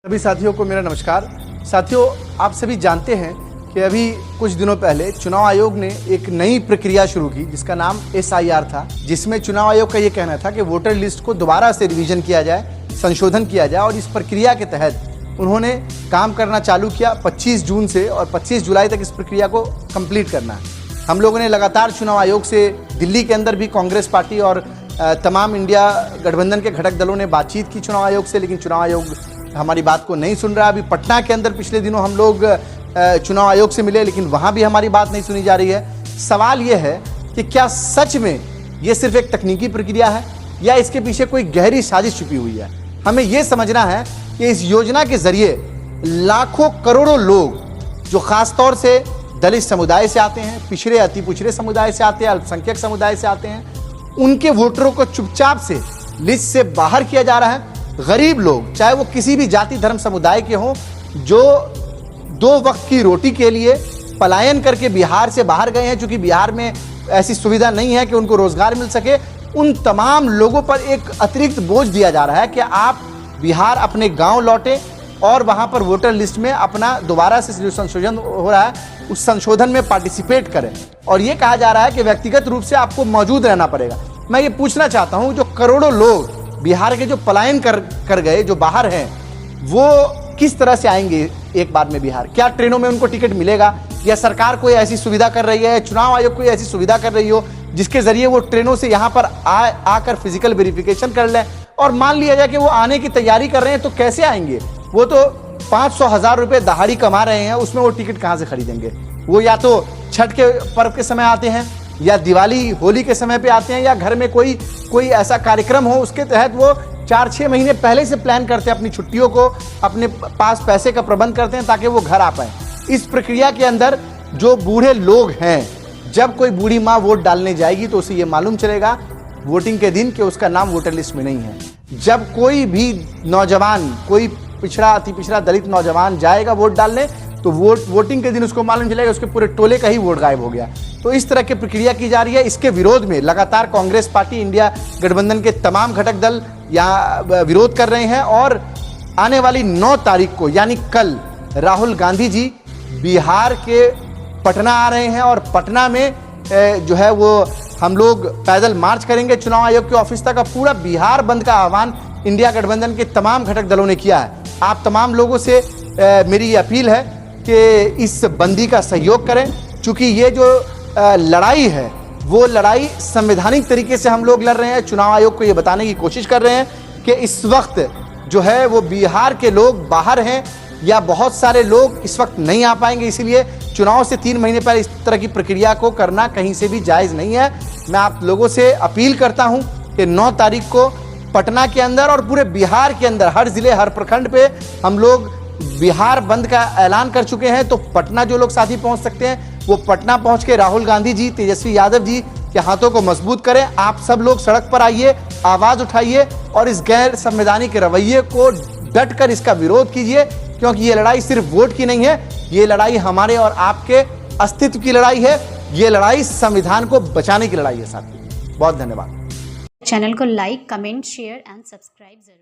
सभी साथियों को मेरा नमस्कार। साथियों, आप सभी जानते हैं कि अभी कुछ दिनों पहले चुनाव आयोग ने एक नई प्रक्रिया शुरू की जिसका नाम SIR था, जिसमें चुनाव आयोग का ये कहना था कि वोटर लिस्ट को दोबारा से रिवीजन किया जाए, संशोधन किया जाए। और इस प्रक्रिया के तहत उन्होंने काम करना चालू किया 25 जून से, और 25 जुलाई तक इस प्रक्रिया को कंप्लीट करना है। हम लोगों ने लगातार चुनाव आयोग से, दिल्ली के अंदर भी कांग्रेस पार्टी और तमाम इंडिया गठबंधन के घटक दलों ने बातचीत की चुनाव आयोग से, लेकिन चुनाव आयोग हमारी बात को नहीं सुन रहा। अभी पटना के अंदर पिछले दिनों हम लोग चुनाव आयोग से मिले, लेकिन वहां भी हमारी बात नहीं सुनी जा रही है। सवाल यह है कि क्या सच में ये सिर्फ एक तकनीकी प्रक्रिया है या इसके पीछे कोई गहरी साजिश छुपी हुई है। हमें यह समझना है कि इस योजना के जरिए लाखों करोड़ों लोग, जो खासतौर से दलित समुदाय से आते हैं, पिछड़े अति पिछड़े समुदाय से आते हैं, अल्पसंख्यक समुदाय से आते हैं, उनके वोटरों को चुपचाप से लिस्ट से बाहर किया जा रहा है। गरीब लोग, चाहे वो किसी भी जाति धर्म समुदाय के हों, जो 2 वक्त की रोटी के लिए पलायन करके बिहार से बाहर गए हैं, क्योंकि बिहार में ऐसी सुविधा नहीं है कि उनको रोजगार मिल सके, उन तमाम लोगों पर एक अतिरिक्त बोझ दिया जा रहा है कि आप बिहार अपने गांव लौटें और वहां पर वोटर लिस्ट में अपना दोबारा से जो संशोधन हो रहा है उस संशोधन में पार्टिसिपेट करें। और ये कहा जा रहा है कि व्यक्तिगत रूप से आपको मौजूद रहना पड़ेगा। मैं ये पूछना चाहता हूं, जो करोड़ों लोग बिहार के जो पलायन कर गए, जो बाहर हैं, वो किस तरह से आएंगे एक बार में बिहार? क्या ट्रेनों में उनको टिकट मिलेगा, या सरकार कोई ऐसी सुविधा कर रही है, चुनाव आयोग कोई ऐसी सुविधा कर रही हो जिसके जरिए वो ट्रेनों से यहाँ पर आकर फिजिकल वेरिफिकेशन कर लें? और मान लिया जाए कि वो आने की तैयारी कर रहे हैं, तो कैसे आएंगे? वो तो 500,000 रुपए दहाड़ी कमा रहे हैं, उसमें वो टिकट कहाँ से खरीदेंगे? वो या तो छठ के पर्व के समय आते हैं, या दिवाली होली के समय पे आते हैं, या घर में कोई ऐसा कार्यक्रम हो उसके तहत वो 4-6 महीने पहले से प्लान करते हैं, अपनी छुट्टियों को, अपने पास पैसे का प्रबंध करते हैं ताकि वो घर आ पाए। इस प्रक्रिया के अंदर जो बूढ़े लोग हैं, जब कोई बूढ़ी माँ वोट डालने जाएगी तो उसे ये मालूम चलेगा वोटिंग के दिन कि उसका नाम वोटर लिस्ट में नहीं है। जब कोई भी नौजवान, कोई पिछड़ा अति पिछड़ा दलित नौजवान जाएगा वोट डालने, तो वोटिंग के दिन उसको मालूम चलेगा उसके पूरे टोले का ही वोट गायब हो गया। तो इस तरह की प्रक्रिया की जा रही है। इसके विरोध में लगातार कांग्रेस पार्टी, इंडिया गठबंधन के तमाम घटक दल यहाँ विरोध कर रहे हैं। और आने वाली 9 तारीख को, यानी कल, राहुल गांधी जी बिहार के पटना आ रहे हैं, और पटना में जो है वो हम लोग पैदल मार्च करेंगे चुनाव आयोग के ऑफिस तक। पूरा बिहार बंद का आह्वान इंडिया गठबंधन के तमाम घटक दलों ने किया है। आप तमाम लोगों से मेरी ये अपील है कि इस बंदी का सहयोग करें, क्योंकि ये जो लड़ाई है वो लड़ाई संवैधानिक तरीके से हम लोग लड़ रहे हैं। चुनाव आयोग को ये बताने की कोशिश कर रहे हैं कि इस वक्त जो है वो बिहार के लोग बाहर हैं, या बहुत सारे लोग इस वक्त नहीं आ पाएंगे, इसीलिए चुनाव से 3 महीने पहले इस तरह की प्रक्रिया को करना कहीं से भी जायज़ नहीं है। मैं आप लोगों से अपील करता हूं कि 9 तारीख को पटना के अंदर और पूरे बिहार के अंदर, हर जिले, हर प्रखंड पे हम लोग बिहार बंद का ऐलान कर चुके हैं। तो पटना जो लोग साथी पहुंच सकते हैं वो पटना पहुंच के राहुल गांधी जी, तेजस्वी यादव जी के हाथों को मजबूत करें। आप सब लोग सड़क पर आइए, आवाज उठाइए और इस गैर संवैधानिक रवैये को डट कर इसका विरोध कीजिए, क्योंकि ये लड़ाई सिर्फ वोट की नहीं है, ये लड़ाई हमारे और आपके अस्तित्व की लड़ाई है। ये लड़ाई संविधान को बचाने की लड़ाई है साथियों। बहुत धन्यवाद। चैनल को like, comment, share and subscribe जरूर।